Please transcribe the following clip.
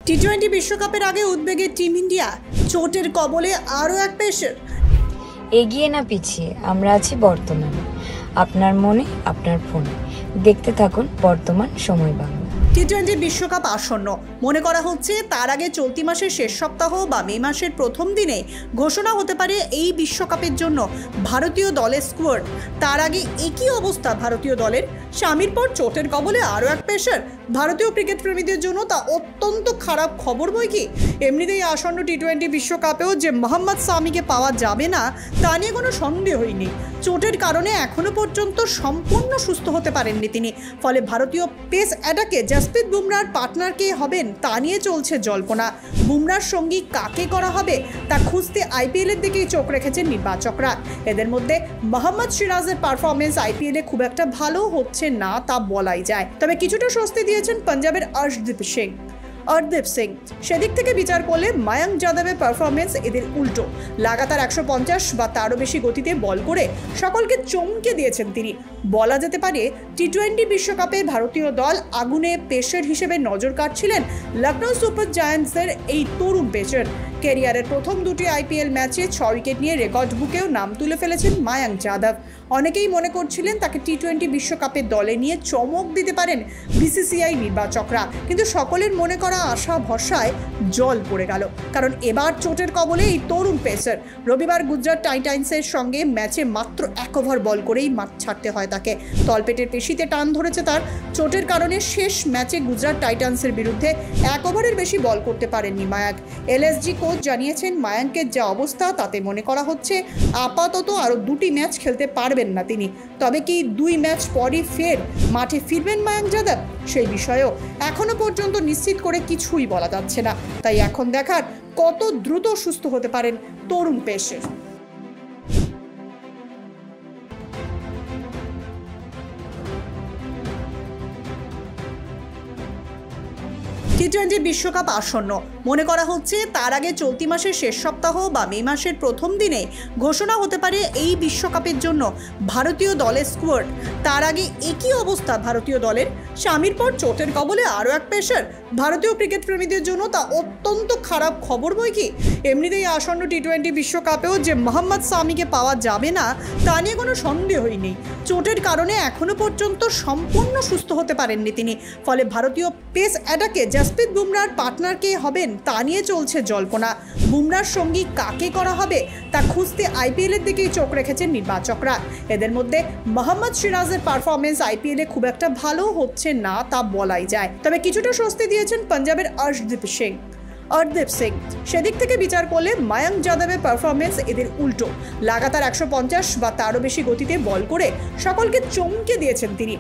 টি-20 বিশ্বকাপের আগে উদ্বেগে টিম ইন্ডিয়া, চোটের কবলে আরও এক পেসার। এগিয়ে না পিছিয়ে আমরা আছি বর্তমানে, আপনার মনে আপনার ফোনে। দেখতে থাকুন বর্তমান সময় বাংলা। টি-20 বিশ্বকাপ আসন্ন, মনে করা হচ্ছে তার আগে চলতি মাসের শেষ সপ্তাহ বা মে মাসের প্রথম দিনে ঘোষণা হতে পারে এই বিশ্বকাপের জন্য ভারতীয় দলের স্কোয়াড। তার আগে একই অবস্থা ভারতীয় দলের। স্বামীর পর চোটের কবলে আরও এক পেসার। ভারতীয় ক্রিকেট প্রেমীদের জন্য তা অত্যন্ত খারাপ খবর বই কি। এমনিতেই আসন্ন টি-20 বিশ্বকাপেও যে মোহাম্মদ সামিকে পাওয়া যাবে না তা নিয়ে কোনো সন্দেহই নেই। চোটের কারণে এখনো পর্যন্ত সম্পূর্ণ সুস্থ হতে পারেননি তিনি। ফলে ভারতীয় পেস অ্যাটাকে জসপ্রীত বুমরাহর পার্টনার কে হবেন তা নিয়ে চলছে জল্পনা। বুমরাহর সঙ্গী কাকে করা হবে তা খুঁজতে আইপিএলের দিকেই চোখ রেখেছেন নির্বাচকরা। এদের মধ্যে মোহাম্মদ সিরাজের পারফরমেন্স আইপিএলে খুব একটা ভালো হচ্ছে না তা বলাই যায়। তবে কিছুটা স্বস্তি দিয়েছেন পাঞ্জাবের অর্শদীপ সিং। সেদিক থেকে বিচার করলে মায়াঙ্ক যাদবের পারফরমেন্স এদের উল্টো। লাগাতার 150 বা তারও বেশি গতিতে বল করে সকলকে চমকে দিয়েছেন তিনি। বলা যেতে পারে টি-20 বিশ্বকাপে ভারতীয় দল আগুনে পেসার হিসেবে নজর কাটছিলেন লখনৌ সুপার জায়ান্টসের এই তরুণ পেসার। ক্যারিয়ারের প্রথম দুটি আইপিএল ম্যাচে 6 উইকেট নিয়ে রেকর্ড বুকেও নাম তুলে ফেলেছেন মায়াঙ্ক যাদব। অনেকেই মনে করছিলেন তাকে টি-20 বিশ্বকাপের দলে নিয়ে চমক দিতে পারেন বিসিসিআই নির্বাচকরা, কিন্তু সকলের মনে করা আশা ভরসায় জল পড়ে গেল। কারণ এবার চোটের কবলে এই তরুণ পেসার। রবিবার গুজরাট টাইটান্সের সঙ্গে ম্যাচে মাত্র 1 ওভার বল করেই মাঠ ছাড়তে হয় তাকে। তলপেটের পেশিতে টান ধরেছে তার। চোটের কারণে শেষ ম্যাচে গুজরাট টাইটান্সের বিরুদ্ধে 1 ওভারের বেশি বল করতে পারেননি মায়াঙ্ক। এলএসজি কোচ জানিয়েছেন মায়াঙ্কের যা অবস্থা তাতে মনে করা হচ্ছে আপাতত আরও 2টি ম্যাচ খেলতে পারবেন না তিনি। তবে কি 2 ম্যাচ পরই ফের মাঠে ফিরবেন মায়াঙ্ক যাদব, সেই বিষয়েও এখনো পর্যন্ত নিশ্চিত করে কিছুই বলা যাচ্ছে না। তাই এখন দেখার কত দ্রুত সুস্থ হতে পারেন তরুণ পেসার। টি-20 বিশ্বকাপ আসন্ন, মনে করা হচ্ছে তার আগে চলতি মাসের শেষ সপ্তাহ বা মে মাসের প্রথম দিনে ঘোষণা হতে পারে এই বিশ্বকাপের জন্য ভারতীয় দলের স্কোয়াড। তার আগে একই অবস্থা ভারতীয় দলের। স্বামীর পর চোটের কবলে আরও এক পেসার। ভারতীয় ক্রিকেট প্রেমীদের জন্য তা অত্যন্ত খারাপ খবর বই কি। এমনিতেই আসন্ন টি-20 বিশ্বকাপেও যে মোহাম্মদ সামিকে পাওয়া যাবে না তা নিয়ে কোনো সন্দেহই নেই। চোটের কারণে এখনো পর্যন্ত সম্পূর্ণ সুস্থ হতে পারেননি তিনি। ফলে ভারতীয় পেস অ্যাটাকে জসপ্রীত বুমরাহর পার্টনার কে হবেন তা নিয়ে চলছে জল্পনা। বুমরাহর সঙ্গী কাকে করা হবে তা খুঁজতে আইপিএলের দিকেই চোখ রেখেছেন নির্বাচকরা। এদের মধ্যে মোহাম্মদ সিরাজের পারফরমেন্স আইপিএলে খুব একটা ভালো হচ্ছে না তা বলাই যায়। তবে কিছুটা স্বস্তি দিয়েছেন পাঞ্জাবের অর্শদীপ সিং। সেদিক থেকে বিচার করলে মায়াঙ্ক যাদবের পারফরমেন্স এদের উল্টো। লাগাতার 150 বা তারও বেশি গতিতে বল করে সকলকে চমকে দিয়েছেন তিনি।